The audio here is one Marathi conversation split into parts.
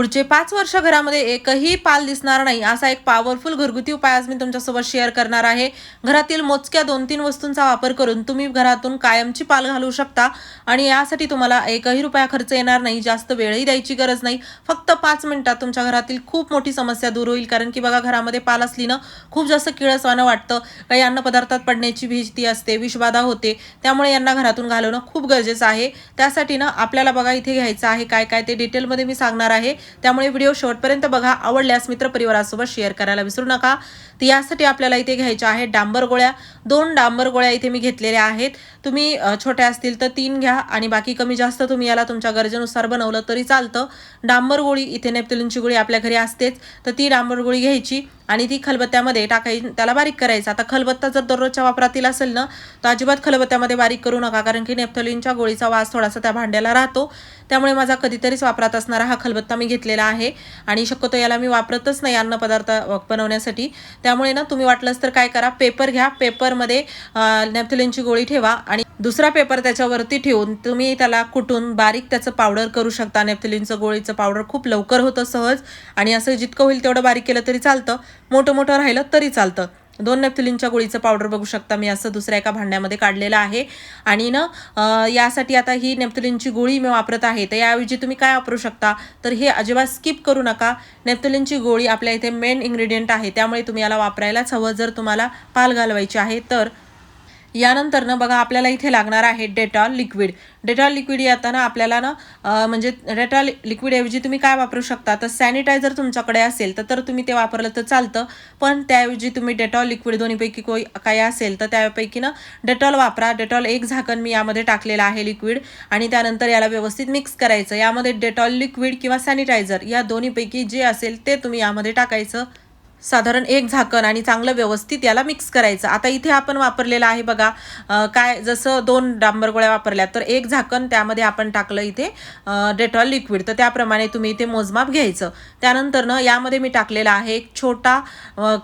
पुढचे 5 वर्ष घरामध्ये एकही पाल दिसणार नाही असा एक पॉवरफुल घरगुती उपाय आज मी तुमच्यासोबत शेअर करणार आहे। घरातील मोजक्या 2-3 वस्तूंचा वापर करून तुम्ही घरातून कायमची पाल घालवू शकता आणि यासाठी तुम्हाला एकही रुपया खर्च येणार नाही, जास्त वेळही द्यायची गरज नाही। फक्त 5 मिनिटात तुमच्या घरातील खूप मोठी समस्या दूर होईल। कारण की बघा, घरामध्ये पाल असली ना खूप जास्त किळसवाणं वाटतं, काही अन्न पदार्थात पडण्याची भीती असते, विषबाधा होते, त्यामुळे यांना घरातून घालवणं खूप गरजेचं आहे। त्यासाठी ना आपल्याला बघा इथे घ्यायचं आहे काय काय ते डिटेलमध्ये मी सांगणार आहे, त्यामुळे व्हिडिओ शेवटपर्यंत बघा। आवडल्यास मित्रपरिवारासोबत शेअर करायला विसरू नका। तर यासाठी आपल्याला इथे घ्यायच्या आहेत डांबर गोळ्या। 2 डांबर गोळ्या इथे मी घेतलेल्या आहेत। तुम्ही छोट्या असतील तर 3 घ्या आणि बाकी कमी जास्त तुम्ही याला तुमच्या गरजेनुसार बनवलं तरी चालतं। डांबर गोळी इथे नेप्थलिनची गोळी आपल्या घरी असतेच, तर ती डांबर गोळी घ्यायची आणि ती खलबत्त्यामध्ये टाकायची, त्याला बारीक करायचं। आता खलबत्ता जर दररोजच्या वापरातील असेल ना तर अजिबात खलबत्त्यामध्ये बारीक करू नका, कारण की नेप्थलिनच्या गोळीचा वास थोडासा त्या भांड्याला राहतो। त्यामुळे माझा कधीतरीच वापरात असणारा हा खलबत्ता मी घेतलेला आहे आणि शक्यतो याला मी वापरतच नाही अन्न पदार्थ बनवण्यासाठी। त्यामुळे ना तुम्ही वाटलंच तर काय करा, पेपर घ्या, पेपरमध्ये नेप्थलिनची गोळी ठेवा आणि दुसरा पेपर त्याच्यावरती ठेवून तुम्ही त्याला कुटून बारीक त्याचं पावडर करू शकता। नेप्थलिनचं गोळीचं पावडर खूप लवकर होतं सहज, आणि असं जितकं होईल तेवढं बारीक केलं तरी चालतं, मोठं मोठं राहिलं तरी चालतं। 2 नेप्थलिनच्या गोळीचं पावडर बघू शकता मी असं दुसऱ्या एका भांड्यामध्ये काढलेलं आहे। आणि ना यासाठी आता ही नेप्थलिनची गोळी मी वापरत आहे, तर याऐवजी तुम्ही काय वापरू शकता, तर हे अजिबात स्किप करू नका। नेप्थलिनची गोळी आपल्या इथे मेन इन्ग्रेडियंट आहे, त्यामुळे तुम्ही याला वापरायलाच हवं जर तुम्हाला पाल घालवायची आहे तर। यानंतर ना बघा आपल्याला इथे लागणार आहे डेटॉल लिक्विड। डेटॉल लिक्विड येताना आपल्याला ना म्हणजे डेटॉल लिक्विड ऐवजी तुम्ही काय वापरू शकता, तर सॅनिटायझर तुमच्याकडे असेल तर तुम्ही ते वापरलं तर चालतं, पण त्याऐवजी तुम्ही डेटॉल लिक्विड दोन्हीपैकी काही असेल तर त्यापैकी ना डेटॉल वापरा। डेटॉल 1 झाकण मी यामध्ये टाकलेलं आहे लिक्विड, आणि त्यानंतर याला व्यवस्थित मिक्स करायचं। यामध्ये डेटॉल लिक्विड किंवा सॅनिटायझर या दोन्हीपैकी जे असेल ते तुम्ही यामध्ये टाकायचं, साधारण 1 झाकण, आणि चांगलं व्यवस्थित याला मिक्स करायचं। आता इथे आपण वापरलेलं आहे बघा काय, जसं 2 डांबर गोळ्या वापरल्या तर 1 झाकण त्यामध्ये आपण टाकलं इथे डेटॉल लिक्विड, तर त्याप्रमाणे तुम्ही इथे मोजमाप घ्यायचं। त्यानंतर ना यामध्ये मी टाकलेला आहे एक छोटा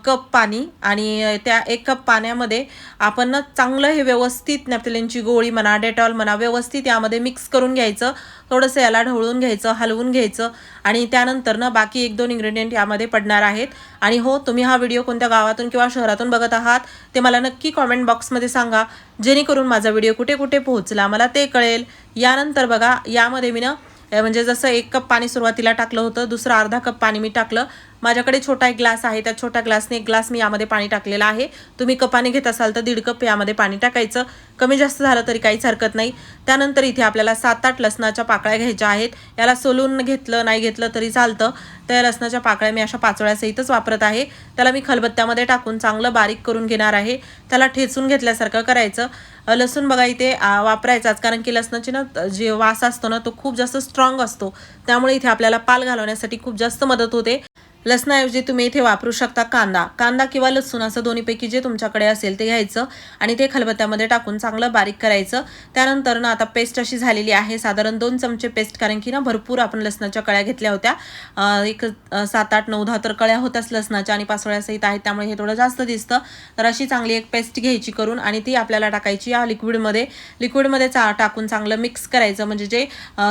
कप पाणी, आणि त्या 1 कप पाण्यामध्ये आपण ना चांगलं हे व्यवस्थित नेप्थलिनची गोळी म्हणा, डेटॉल म्हणा, व्यवस्थित यामध्ये मिक्स करून घ्यायचं। थोडंसं याला ढवळून घ्यायचं, हलवून घ्यायचं, आणि त्यानंतर ना बाकी 1-2 इन्ग्रेडियंट यामध्ये पडणार आहेत। आणि हो, तुम्ही हा व्हिडिओ कोणत्या गावातून किंवा शहरातून बघत आहात ते मला नक्की कॉमेंट बॉक्समध्ये सांगा, जेणेकरून माझा व्हिडिओ कुठे कुठे पोहोचला मला ते कळेल। यानंतर बघा यामध्ये मी ना म्हणजे जसं 1 कप पाणी सुरुवातीला टाकलं होतं, दुसरं अर्धा कप पाणी मी टाकलं। माझ्याकडे छोटा एक ग्लास आहे, त्या छोट्या ग्लासने 1 ग्लास मी यामध्ये पाणी टाकलेलं आहे। तुम्ही कपाने घेत असाल तर 1.5 कप यामध्ये पाणी टाकायचं, कमी जास्त झालं तरी काहीच हरकत नाही। त्यानंतर इथे आपल्याला 7-8 लसणाच्या पाकळ्या घ्यायच्या आहेत। याला सोलून घेतलं नाही घेतलं तरी चालतं। त्या लसणाच्या पाकळ्या मी अशा पाचोळ्यासहितच वापरत आहे। त्याला मी खलबत्त्यामध्ये टाकून चांगलं बारीक करून घेणार आहे, त्याला ठेचून घेतल्यासारखं करायचं। लसूण बघा इथे वापरायचाच, कारण की लसणाची ना जे वास असतो ना तो खूप जास्त स्ट्रॉंग असतो, त्यामुळे इथे आपल्याला पाल घालवण्यासाठी खूप जास्त मदत होते। लसणाऐवजी तुम्ही इथे वापरू शकता कांदा किंवा लसूण, असं दोन्हीपैकी जे तुमच्याकडे असेल ते घ्यायचं आणि ते खलबत्त्यामध्ये टाकून चांगलं बारीक करायचं। त्यानंतर ना आता पेस्ट अशी झालेली आहे, साधारण 2 चमचे पेस्ट, कारण की ना भरपूर आपण लसणाच्या कळ्या घेतल्या होत्या, एक 7-8, 9-10 तर कळ्या होत्याच लसणाच्या आणि पाचोळ्यासहित आहेत, त्यामुळे हे थोडं जास्त दिसतं। तर अशी चांगली एक पेस्ट घ्यायची करून, आणि ती आपल्याला टाकायची या लिक्विडमध्ये टाकून चांगलं मिक्स करायचं, म्हणजे जे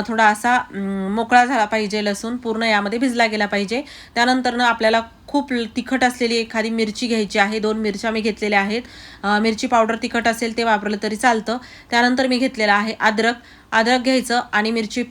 थोडा असा मोकळा झाला पाहिजे, लसूण पूर्ण यामध्ये भिजला गेला पाहिजे। त्यानंतर आपल्याला खूप तिखट असलेली एखादी मिरची घ्यायची आहे, 2 मिरच्या मी घेतलेल्या आहेत। मिरची पावडर तिखट असेल ते वापरलं तरी चालतं। त्यानंतर मी घेतलेला आहे अद्रक घ्यायचं, आणि मिरची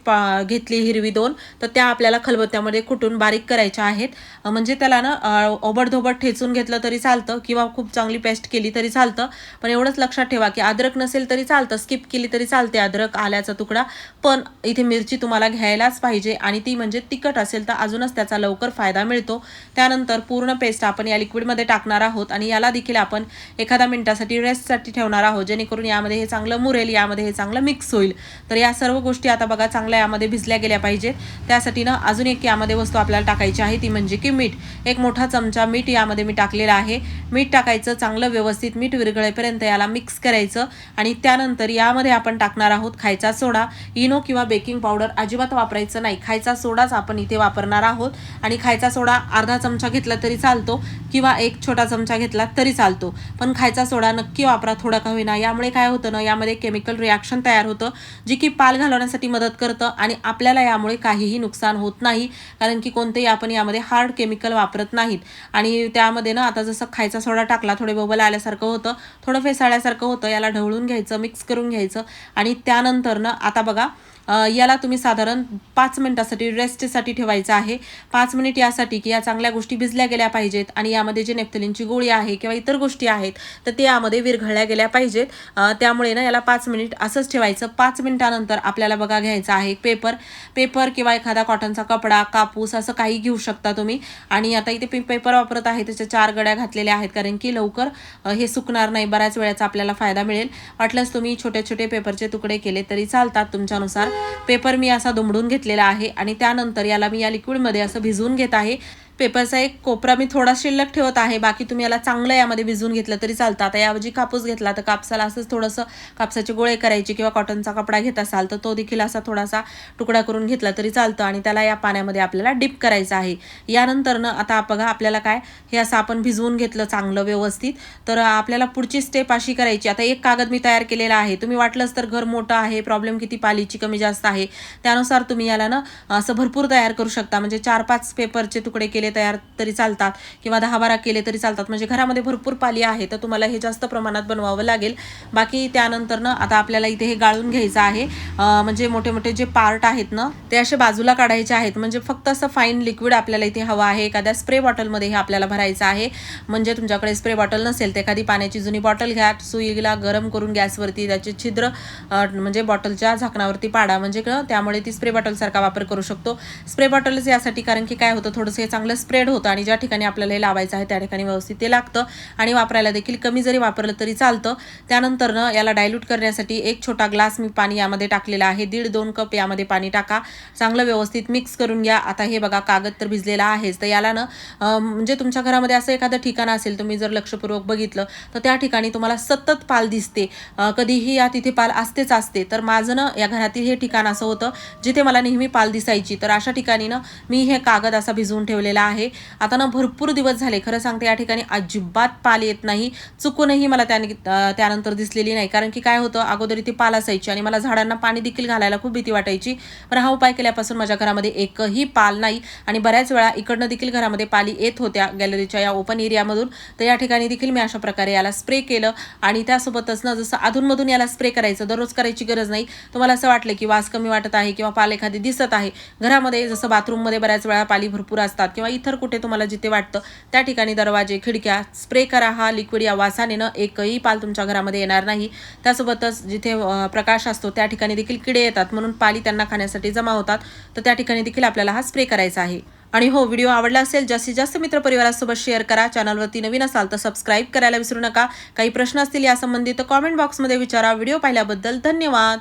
घेतली हिरवी 2, तर त्या आपल्याला खलबत्त्यामध्ये कुटून बारीक करायच्या आहेत। म्हणजे त्याला ना ओबडधोबड ठेचून घेतलं तरी चालतं किंवा खूप चांगली पेस्ट केली तरी चालतं, पण एवढंच लक्षात ठेवा की अद्रक नसेल तरी चालतं, स्किप केली तरी चालते अद्रक, आल्याचा तुकडा, पण इथे मिरची तुम्हाला घ्यायलाच पाहिजे, आणि ती म्हणजे तिखट असेल तर अजूनच त्याचा लवकर फायदा मिळतो। त्यानंतर पूर्ण पेस्ट आपण या लिक्विडमध्ये टाकणार आहोत, आणि याला देखील आपण एखाद्या मिनिटासाठी रेस्टसाठी ठेवणार आहोत, जेणेकरून यामध्ये हे चांगलं मुरेल, यामध्ये हे चांगलं मिक्स होईल। तर या सर्व गोष्टी आता बघा चांगल्या यामध्ये भिजल्या गेल्या पाहिजेत। त्यासाठी ना अजून एक यामध्ये वस्तू आपल्याला टाकायची आहे, ती म्हणजे की मीठ। 1 मोठा चमचा मीठ यामध्ये मी टाकलेलं आहे। मीठ टाकायचं, चांगलं व्यवस्थित मीठ विरघळेपर्यंत याला मिक्स करायचं, आणि त्यानंतर यामध्ये आपण टाकणार आहोत खायचा सोडा। इनो किंवा बेकिंग पावडर अजिबात वापरायचं नाही, खायचा सोडाच आपण इथे वापरणार आहोत। आणि खायचा सोडा अर्धा चमचा घेतला तरी चालतो किंवा एक छोटा चमचा घेतला तरी चालतो, पण खायचा सोडा नक्की वापरा थोडा का होईना. यामुळे काय होतं ना, यामध्ये केमिकल रिॲक्शन तयार होतं जे की पाल घालवण्यासाठी मदत करतं आणि आपल्याला यामुळे काहीही नुकसान होत नाही, कारण की कोणतेही आपण यामध्ये हार्ड केमिकल वापरत नाहीत. आणि त्यामध्ये ना आता जसं खायचा सोडा टाकला, थोडे बबल आल्यासारखं होतं, थोडं फेसाळ्यासारखं होतं, याला ढवळून घ्यायचं, मिक्स करून घ्यायचं आणि त्यानंतर ना आता बघा याला तुम्ही साधारण 5 मिनिटासाठी रेस्टसाठी ठेवायचं आहे. 5 मिनिट यासाठी की या चांगल्या गोष्टी भिजल्या गेल्या पाहिजेत आणि यामध्ये जे नेफ्थलिनची गोळी आहे किंवा इतर गोष्टी आहेत तर ते यामध्ये विरघळल्या गेल्या पाहिजेत. त्यामुळे ना याला 5 मिनिट असंच ठेवायचं. 5 मिनिटानंतर आपल्याला बघा घ्यायचं आहे पेपर किंवा एखादा कॉटनचा कपडा, कापूस असं काही घेऊ शकता तुम्ही. आणि आता इथे पेपर वापरत आहे, त्याच्या 4 गड्या घातलेल्या आहेत कारण की लवकर हे सुकणार नाही, बऱ्याच वेळाचा आपल्याला फायदा मिळेल. वाटल्यास तुम्ही छोटे छोटे पेपरचे तुकडे केले तरी चालतात तुमच्यानुसार. पेपर मी असा दुमडून घेतलेला आहे आणि त्यानंतर याला मी या लिक्विडमध्ये असं भिजवून घेत आहे. पेपरचा एक कोपरा मी थोडा शिल्लक ठेवत आहे, बाकी तुम्ही याला चांगलं यामध्ये भिजवून घेतलं तरी चालतं. आता याऐवजी कापूस घेतला तर कापसाला असंच थोडंसं कापसाचे गोळे करायचे किंवा कॉटनचा कपडा घेत असाल तर तो देखील असा थोडासा तुकडा करून घेतला तरी चालतं आणि त्याला या पाण्यामध्ये आपल्याला डिप करायचं आहे. यानंतर ना आता बघा आपल्याला काय हे असं आपण भिजवून घेतलं चांगलं व्यवस्थित, तर आपल्याला पुढची स्टेप अशी करायची. आता एक कागद मी तयार केलेला आहे, तुम्ही वाटलंच तर घर मोठं आहे, प्रॉब्लेम किती पालीची कमी जास्त आहे त्यानुसार तुम्ही याला ना असं भरपूर तयार करू शकता. म्हणजे 4-5 पेपरचे तुकडे केले तयार तरी चालतात किंवा 10-12 केले तरी चालतात. म्हणजे घरामध्ये भरपूर पाली आहे तर तुम्हाला हे जास्त प्रमाणात बनवावं लागेल. बाकी त्यानंतर ना आता आपल्याला इथे हे गाळून घ्यायचं आहे. म्हणजे मोठे मोठे जे पार्ट आहेत ना ते असे बाजूला काढायचे आहेत. म्हणजे फक्त असं फाईन लिक्विड आपल्याला इथे हवं आहे. एखाद्या स्प्रे बॉटलमध्ये हे आपल्याला भरायचं आहे. म्हणजे तुमच्याकडे स्प्रे बॉटल नसेल तर एखादी पाण्याची जुनी बॉटल घ्या, सुईला गरम करून गॅसवरती त्याचे छिद्र म्हणजे बॉटलच्या झाकणावरती पाडा, म्हणजे त्यामुळे ती स्प्रे बॉटलसारखा वापर करू शकतो. स्प्रे बॉटलच यासाठी कारण की काय होतं, थोडंसं हे चांगलं स्प्रेड होतं आणि ज्या ठिकाणी आपल्याला हे लावायचं आहे त्या ठिकाणी व्यवस्थित ते लागतं आणि वापरायला देखील कमी जरी वापरलं तरी चालतं. त्यानंतर ना याला डायल्यूट करण्यासाठी एक छोटा ग्लास मी पाणी यामध्ये टाकलेला आहे. 1.5-2 कप यामध्ये पाणी टाका, चांगलं व्यवस्थित मिक्स करून घ्या. आता हे बघा कागद तर भिजलेला आहेच, तर याला ना म्हणजे तुमच्या घरामध्ये असं एखादं ठिकाण असेल, तुम्ही जर लक्षपूर्वक बघितलं तर त्या ठिकाणी तुम्हाला सतत पाल दिसते, कधीही या तिथे पाल असतेच असते. तर माझं ना या घरातील हे ठिकाण असं होतं जिथे मला नेहमी पाल दिसायची, तर अशा ठिकाणी ना मी हे कागद असा भिजवून ठेवलेला आहे. आता ना भरपूर दिवस झाले, खरं सांगते या ठिकाणी अजिबात पाल येत नाही, चुकूनही मला त्यानंतर दिसलेली नाही. कारण की काय होतं, अगोदर इथे पाल असायची आणि मला झाडांना पाणी देखील घालायला खूप भीती वाटायची. पण हा उपाय केल्यापासून माझ्या घरामध्ये एकही पाल नाही आणि बऱ्याच वेळा इकडनं देखील घरामध्ये पाली येत होत्या गॅलरीच्या या ओपन एरियामधून. तर या ठिकाणी देखील मी अशा प्रकारे याला स्प्रे केलं आणि त्यासोबतच ना जसं अधूनमधून याला स्प्रे करायचं, दररोज करायची गरज नाही. तुम्हाला असं वाटलं की वास कमी वाटत आहे किंवा पाल एखादी दिसत आहे घरामध्ये, जसं बाथरूममध्ये बऱ्याच वेळा पाली भरपूर असतात किंवा इतर कुठे तुम्हाला जिथे वाटतं त्या ठिकाणी दरवाजे, खिडक्या स्प्रे करा. हा लिक्विड या वासाने ना एकही पाल तुमच्या घरामध्ये येणार नाही. त्यासोबतच जिथे प्रकाश असतो त्या ठिकाणी देखील किडे येतात, म्हणून पाली त्यांना खाण्यासाठी जमा होतात, तर त्या ठिकाणी देखील आपल्याला हा स्प्रे करायचा आहे. आणि हो, व्हिडिओ आवडला असेल जास्तीत जास्त मित्रपरिवारासोबत शेअर करा. चॅनलवरती नवीन असाल तर सबस्क्राईब करायला विसरू नका. काही प्रश्न असतील यासंबंधी तर कॉमेंट बॉक्समध्ये विचारा. व्हिडिओ पाहिल्याबद्दल धन्यवाद.